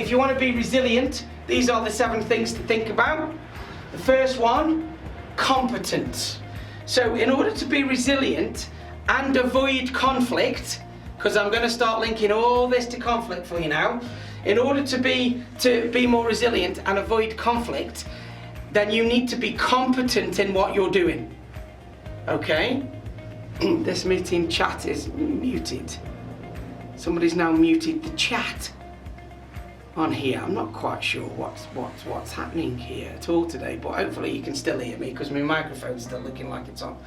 if you want to be resilient, these are the 7 things to think about. The first one, competence. So in order to be resilient and avoid conflict, because I'm going to start linking all this to conflict for you now, in order to be more resilient and avoid conflict, then you need to be competent in what you're doing. Okay? This meeting chat is muted. Somebody's now muted the chat on here. I'm not quite sure what's happening here at all today, but hopefully you can still hear me because my microphone's still looking like it's on.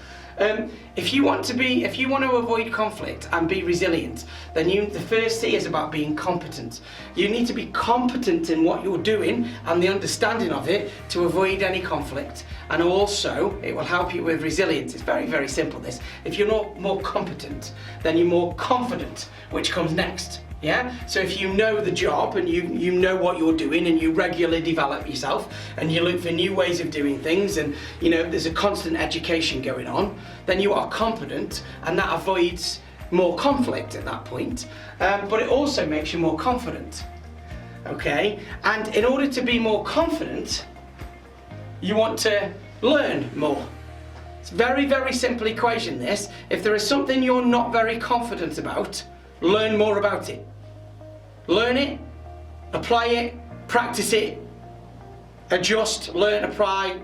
If you want to avoid conflict and be resilient, then the first C is about being competent. You need to be competent in what you're doing and the understanding of it to avoid any conflict. And also, it will help you with resilience. It's very, very simple, this. If you're not more competent, then you're more confident, which comes next. Yeah? So if you know the job and you know what you're doing and you regularly develop yourself and you look for new ways of doing things and there's a constant education going on, then you are competent, and that avoids more conflict at that point. But it also makes you more confident. Okay? And in order to be more confident, you want to learn more. It's a very, very simple equation, this. If there is something you're not very confident about, learn more about it. Learn it, apply it, practice it, adjust, learn, apply,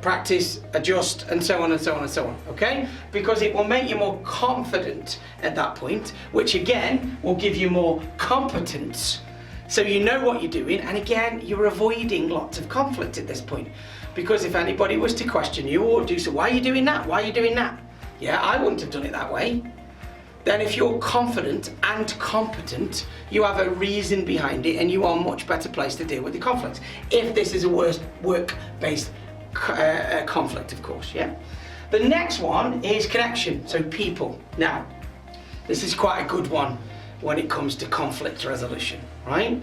practice, adjust, and so on and so on and so on, okay? Because it will make you more confident at that point, which again will give you more competence. So you know what you're doing, and again, you're avoiding lots of conflict at this point. Because if anybody was to question you or do so, why are you doing that? Why are you doing that? Yeah, I wouldn't have done it that way. Then if you're confident and competent, you have a reason behind it and you are a much better placed to deal with the conflict. If this is a work-based conflict, of course, yeah? The next one is connection, so people. Now, this is quite a good one when it comes to conflict resolution, right?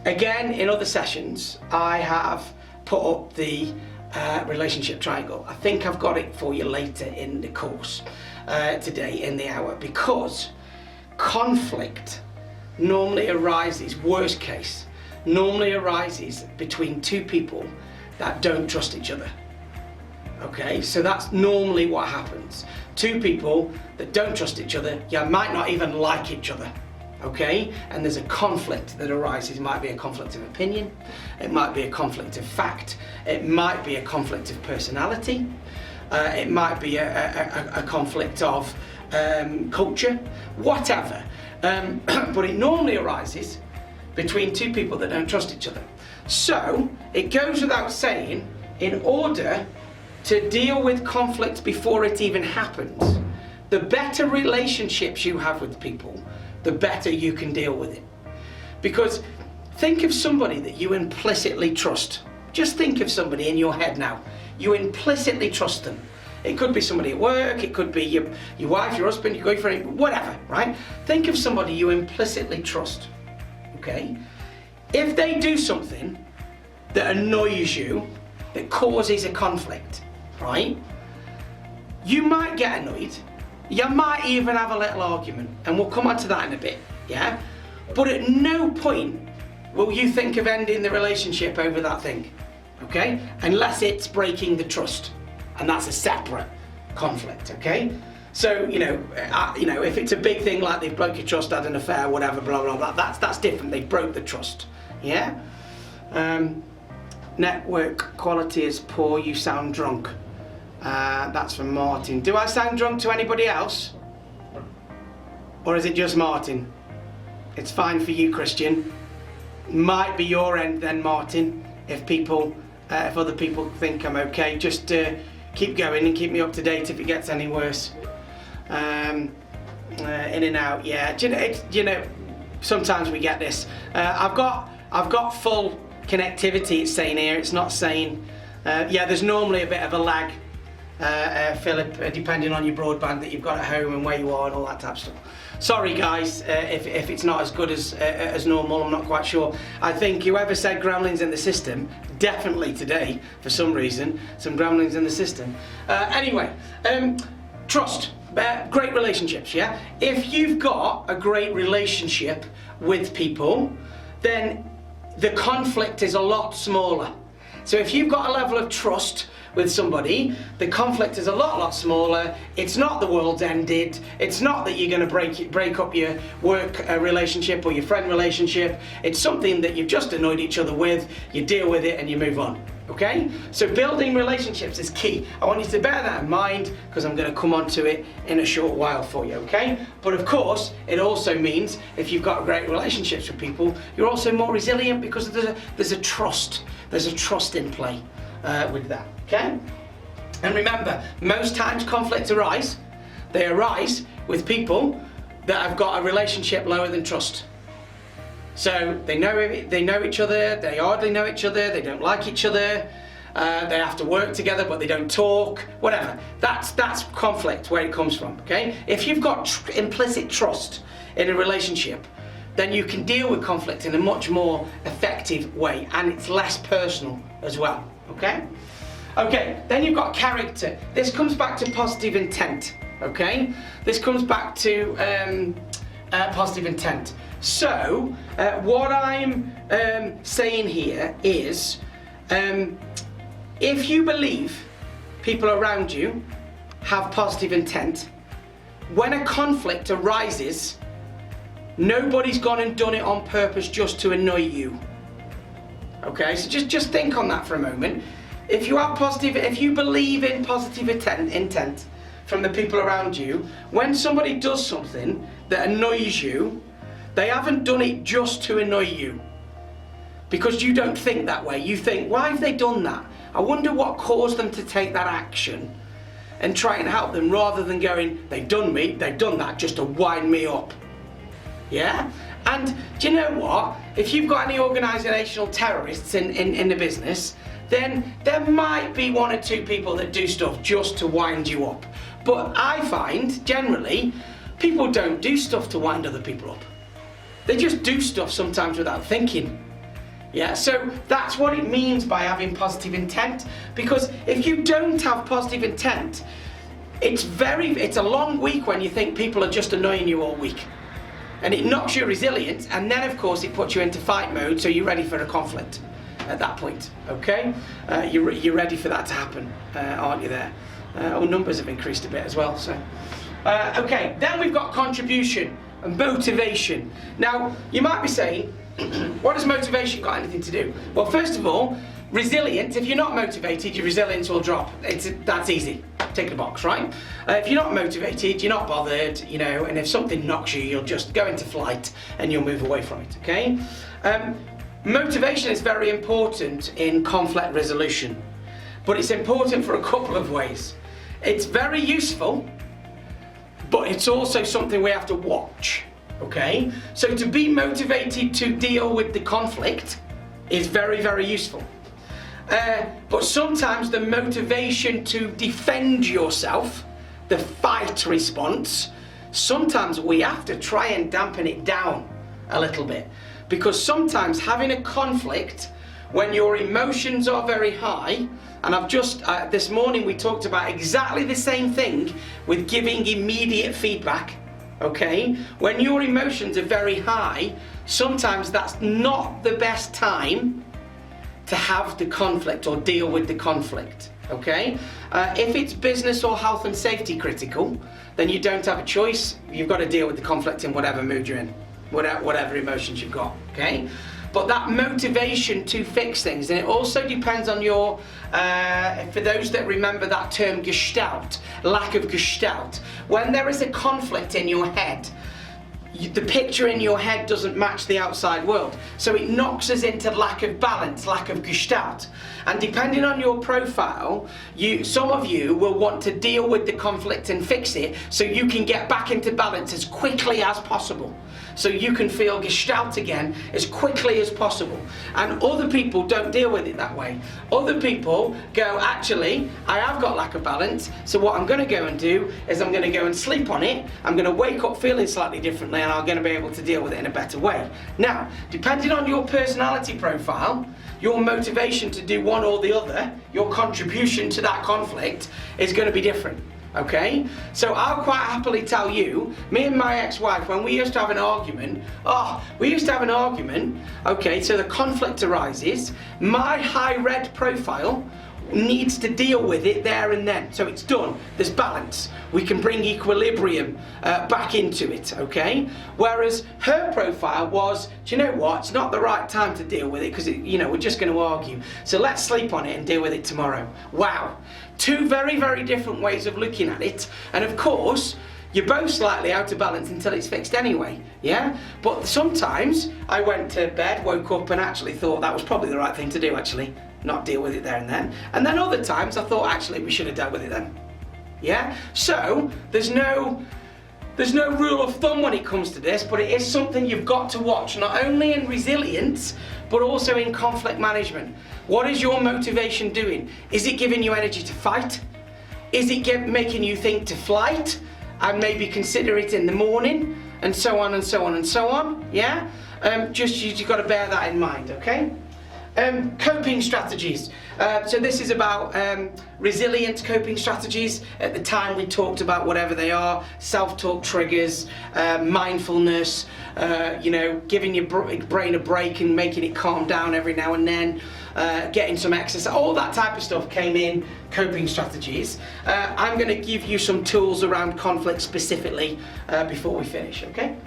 Again, in other sessions, I have put up the relationship triangle. I think I've got it for you later in the course. Today in the hour, because conflict normally arises, worst case, normally arises between 2 people that don't trust each other. Okay, so that's normally what happens. 2 people that don't trust each other, you might not even like each other. Okay, and there's a conflict that arises. It might be a conflict of opinion, it might be a conflict of fact, it might be a conflict of personality. It might be a conflict of culture, whatever. But it normally arises between 2 people that don't trust each other. So it goes without saying, in order to deal with conflict before it even happens, the better relationships you have with people, the better you can deal with it. Because think of somebody that you implicitly trust. Just think of somebody in your head now. You implicitly trust them. It could be somebody at work, it could be your wife, your husband, your boyfriend, whatever, right? Think of somebody you implicitly trust, okay? If they do something that annoys you, that causes a conflict, right? You might get annoyed, you might even have a little argument, and we'll come on to that in a bit, yeah? But at no point will you think of ending the relationship over that thing. Okay? Unless it's breaking the trust, and that's a separate conflict, okay? So, if it's a big thing like they've broke your trust, had an affair, whatever, blah, blah, blah, that's different. They broke the trust, yeah? Network quality is poor, you sound drunk. That's from Martin. Do I sound drunk to anybody else? Or is it just Martin? It's fine for you, Christian. Might be your end then, Martin, if other people think I'm okay. Just keep going and keep me up to date if it gets any worse. In and out, yeah. Sometimes we get this. I've got full connectivity, it's saying here. It's not saying, yeah, there's normally a bit of a lag, Philip, depending on your broadband that you've got at home and where you are and all that type of stuff. Sorry guys, if it's not as good as normal, I'm not quite sure. I think whoever said gremlins in the system, definitely today, for some reason, some gremlins in the system. Anyway, trust, great relationships, yeah? If you've got a great relationship with people, then the conflict is a lot smaller. So if you've got a level of trust with somebody, the conflict is a lot smaller. It's not the world's ended. It's not that you're going to break up your work relationship or your friend relationship. It's something that you've just annoyed each other with. You deal with it and you move on. Okay? So building relationships is key. I want you to bear that in mind because I'm going to come on to it in a short while for you, okay? But of course, it also means if you've got great relationships with people, you're also more resilient because there's a trust. There's a trust in play with that, okay? And remember, most times conflicts arise. They arise with people that have got a relationship lower than trust. So they know each other, they hardly know each other, they don't like each other, they have to work together but they don't talk, whatever. That's conflict where it comes from, okay? If you've got implicit trust in a relationship, then you can deal with conflict in a much more effective way and it's less personal as well, okay? Okay, then you've got character. This comes back to positive intent, okay? This comes back to positive intent. So, what I'm saying here is, if you believe people around you have positive intent, when a conflict arises, nobody's gone and done it on purpose just to annoy you. Okay, so just think on that for a moment. If you believe in positive intent from the people around you, when somebody does something that annoys you, they haven't done it just to annoy you. Because you don't think that way. You think, why have they done that? I wonder what caused them to take that action, and try and help them rather than going, they've done that just to wind me up. Yeah? And do you know what? If you've got any organisational terrorists in the business, then there might be one or two people that do stuff just to wind you up. But I find, generally, people don't do stuff to wind other people up. They just do stuff sometimes without thinking. Yeah, so that's what it means by having positive intent. Because if you don't have positive intent, it's a long week when you think people are just annoying you all week. And it knocks your resilience, and then of course it puts you into fight mode, so you're ready for a conflict at that point, okay? You're ready for that to happen, aren't you there? Numbers have increased a bit as well, so. Okay, then we've got contribution and motivation. Now, you might be saying, what has motivation got anything to do? Well, first of all, resilience, if you're not motivated, your resilience will drop. That's easy. Tick the box, right? If you're not motivated, you're not bothered, you know, and if something knocks you, you'll just go into flight and you'll move away from it, okay? Motivation is very important in conflict resolution, but it's important for a couple of ways. It's very useful, but it's also something we have to watch, okay? So to be motivated to deal with the conflict is very, very useful. But sometimes the motivation to defend yourself, the fight response, sometimes we have to try and dampen it down a little bit. Because sometimes having a conflict when your emotions are very high, and I've just, this morning we talked about exactly the same thing with giving immediate feedback, okay? When your emotions are very high, sometimes that's not the best time to have the conflict or deal with the conflict, okay? If it's business or health and safety critical, then you don't have a choice. You've got to deal with the conflict in whatever mood you're in, whatever emotions you've got, okay? But that motivation to fix things, and it also depends on your, for those that remember that term gestalt, lack of gestalt. When there is a conflict in your head, the picture in your head doesn't match the outside world. So it knocks us into lack of balance, lack of gestalt. And depending on your profile, some of you will want to deal with the conflict and fix it so you can get back into balance as quickly as possible. So you can feel gestalt again as quickly as possible. And other people don't deal with it that way. Other people go, actually, I have got lack of balance, so what I'm going to go and do is I'm going to go and sleep on it, I'm going to wake up feeling slightly differently, and I'm going to be able to deal with it in a better way. Now, depending on your personality profile, your motivation to do one or the other, your contribution to that conflict is going to be different. Okay, so I'll quite happily tell you, me and my ex-wife, when we used to have an argument, okay, so the conflict arises, my high red profile needs to deal with it there and then. So it's done, there's balance. We can bring equilibrium back into it, okay? Whereas her profile was, do you know what, it's not the right time to deal with it because, you know, we're just going to argue. So let's sleep on it and deal with it tomorrow. Wow. Two very, very different ways of looking at it. And of course, you're both slightly out of balance until it's fixed anyway, yeah? But sometimes I went to bed, woke up and actually thought that was probably the right thing to do, actually. Not deal with it there and then. And then other times I thought actually we should have dealt with it then. Yeah? So there's no rule of thumb when it comes to this, but it is something you've got to watch, not only in resilience, but also in conflict management. What is your motivation doing? Is it giving you energy to fight? Is it making you think to flight and maybe consider it in the morning? And so on and so on and so on. Yeah? You've got to bear that in mind, okay? Coping strategies. So this is about resilient coping strategies. At the time we talked about whatever they are, self-talk triggers, mindfulness, you know, giving your brain a break and making it calm down every now and then, getting some exercise, all that type of stuff came in coping strategies. I'm going to give you some tools around conflict specifically before we finish, okay?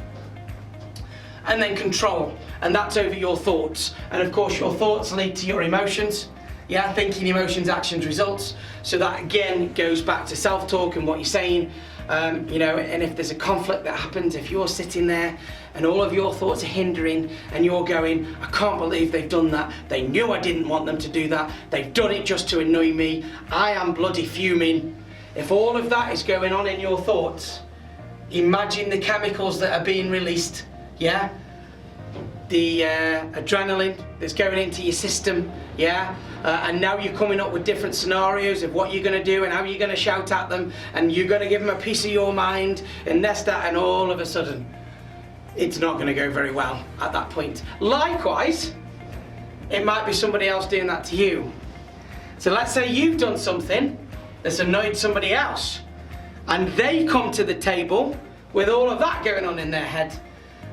And then control, and that's over your thoughts. And of course your thoughts lead to your emotions. Yeah, thinking, emotions, actions, results. So that again goes back to self-talk and what you're saying. You know, and if there's a conflict that happens, if you're sitting there and all of your thoughts are hindering and you're going, I can't believe they've done that, they knew I didn't want them to do that, they've done it just to annoy me, I am bloody fuming. If all of that is going on in your thoughts, imagine the chemicals that are being released. Yeah, the adrenaline that's going into your system, yeah, and now you're coming up with different scenarios of what you're going to do and how you're going to shout at them, and you're going to give them a piece of your mind, and this, that, and all of a sudden, it's not going to go very well at that point. Likewise, it might be somebody else doing that to you. So let's say you've done something that's annoyed somebody else, and they come to the table with all of that going on in their head.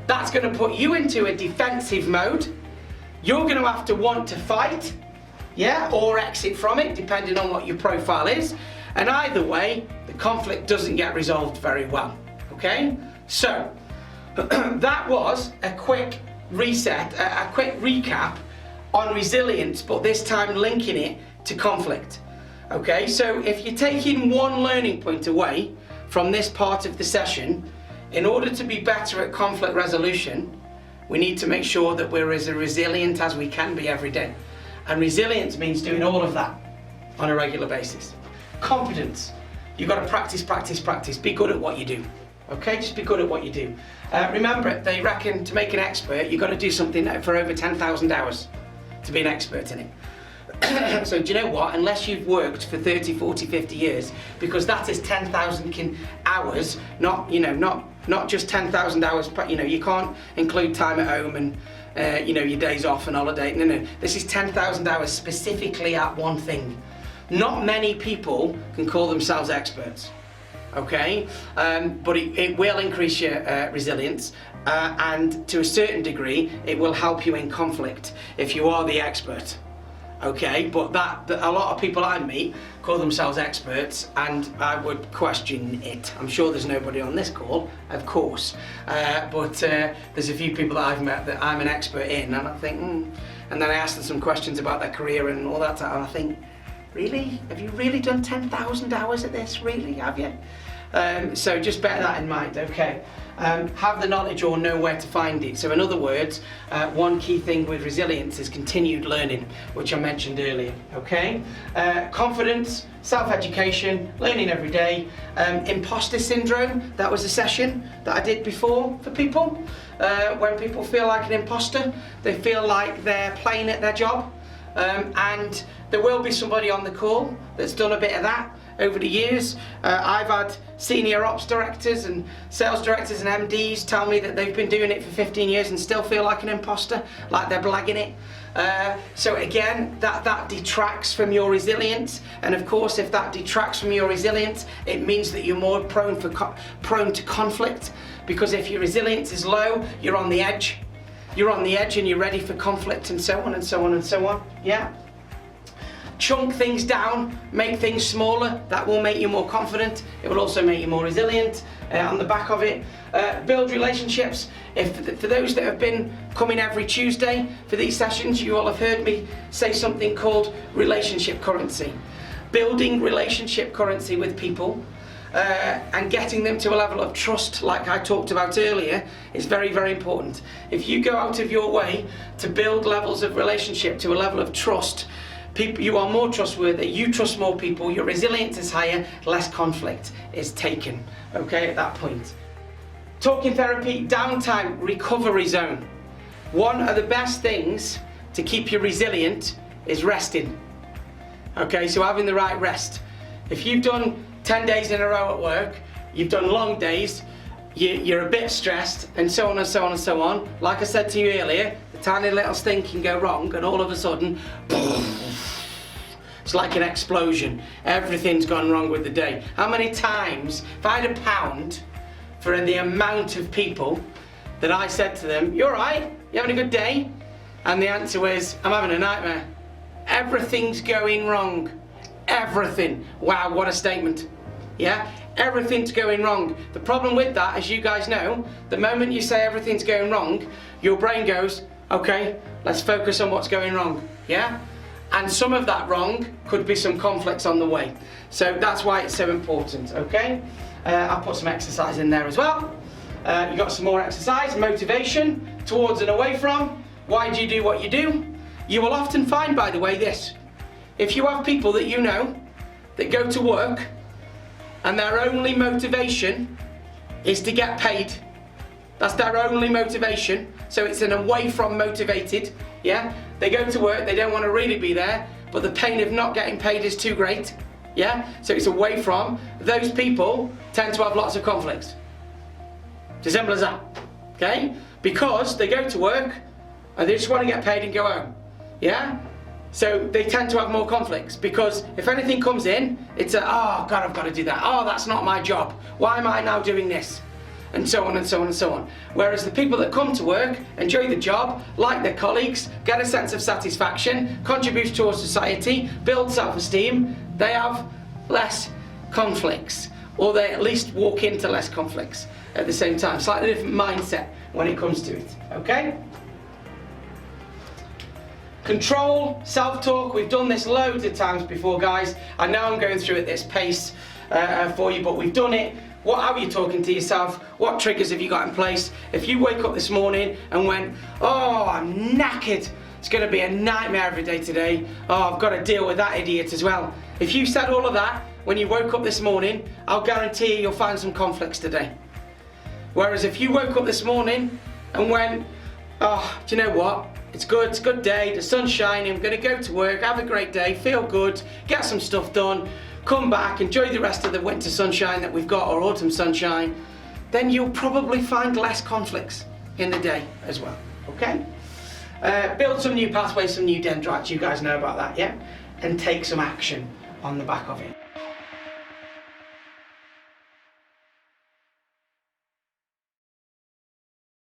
That's going to put you into a defensive mode. You're going to have to want to fight, yeah, or exit from it, depending on what your profile is. And either way, the conflict doesn't get resolved very well, okay? So, that was a quick reset, a quick recap on resilience, but this time linking it to conflict, okay? So if you're taking one learning point away from this part of the session, in order to be better at conflict resolution, we need to make sure that we're as resilient as we can be every day. And resilience means doing all of that on a regular basis. Competence. You've got to practice, practice, practice. Be good at what you do. Okay, just be good at what you do. Remember, they reckon to make an expert, you've got to do something for over 10,000 hours to be an expert in it. So do you know what, unless you've worked for 30, 40, 50 years, because that is 10,000 hours, not, you know, not just 10,000 hours, but, you know, you can't include time at home and, you know, your days off and holiday. No, this is 10,000 hours specifically at one thing. Not many people can call themselves experts, okay? But it will increase your resilience, and to a certain degree, it will help you in conflict if you are the expert. Okay, but that a lot of people I meet call themselves experts, and I would question it. I'm sure there's nobody on this call, of course, but there's a few people that I've met that I'm an expert in, and I think, and then I ask them some questions about their career and all that, and I think, really? Have you really done 10,000 hours at this? Really, have you? So just bear that in mind, okay? Have the knowledge or know where to find it. So in other words, one key thing with resilience is continued learning, which I mentioned earlier, okay? Confidence, self-education, learning every day. Imposter syndrome, that was a session that I did before for people. When people feel like an imposter, they feel like they're playing at their job. And there will be somebody on the call that's done a bit of that over the years. I've had senior ops directors and sales directors and MDs tell me that they've been doing it for 15 years and still feel like an imposter, like they're blagging it. So again, that detracts from your resilience, and of course if that detracts from your resilience, it means that you're more prone to conflict, because if your resilience is low, you're on the edge. You're on the edge and you're ready for conflict, and so on and so on and so on. Yeah. Chunk things down, make things smaller. That will make you more confident. It will also make you more resilient on the back of it. Build relationships. For those that have been coming every Tuesday for these sessions, you all have heard me say something called relationship currency. Building relationship currency with people and getting them to a level of trust, like I talked about earlier, is very, very important. If you go out of your way to build levels of relationship to a level of trust, you are more trustworthy, you trust more people, your resilience is higher, less conflict is taken, okay, at that point. Talking therapy, downtime, recovery zone. One of the best things to keep you resilient is resting. Okay, so having the right rest. If you've done 10 days in a row at work, you've done long days, you're a bit stressed, and so on and so on and so on. Like I said to you earlier, the tiny little thing can go wrong, and all of a sudden, it's like an explosion. Everything's gone wrong with the day. How many times, if I had £1 for the amount of people that I said to them, "You all right? You having a good day?" And the answer was, "I'm having a nightmare. Everything's going wrong. Everything." Wow, what a statement. Yeah? Everything's going wrong. The problem with that, as you guys know, the moment you say everything's going wrong, your brain goes, okay, let's focus on what's going wrong. Yeah? And some of that wrong could be some conflicts on the way. So that's why it's so important, okay? I'll put some exercise in there as well. You've got some more exercise, motivation, towards and away from. Why do you do what you do? You will often find, by the way, this. If you have people that you know that go to work and their only motivation is to get paid, that's their only motivation, so it's an away from motivated, yeah? They go to work, they don't want to really be there, but the pain of not getting paid is too great, yeah? So it's away from. Those people tend to have lots of conflicts. It's as simple as that, okay? Because they go to work and they just want to get paid and go home, yeah? So they tend to have more conflicts, because if anything comes in, it's a, oh God, I've got to do that. Oh, that's not my job. Why am I now doing this? And so on and so on and so on. Whereas the people that come to work, enjoy the job, like their colleagues, get a sense of satisfaction, contribute towards society, build self-esteem, they have less conflicts, or they at least walk into less conflicts at the same time. Slightly different mindset when it comes to it, okay? Control, self-talk, we've done this loads of times before, guys. I know I'm going through at this pace for you, but we've done it. How are you talking to yourself? What triggers have you got in place? If you wake up this morning and went, oh, I'm knackered, it's going to be a nightmare every day today, oh, I've got to deal with that idiot as well. If you said all of that when you woke up this morning, I'll guarantee you'll find some conflicts today. Whereas if you woke up this morning and went, oh, do you know what? It's good, it's a good day, the sun's shining, I'm going to go to work, have a great day, feel good, get some stuff done, come back, enjoy the rest of the winter sunshine that we've got, or autumn sunshine, then you'll probably find less conflicts in the day as well, okay? Build some new pathways, some new dendrites, you guys know about that, yeah? And take some action on the back of it.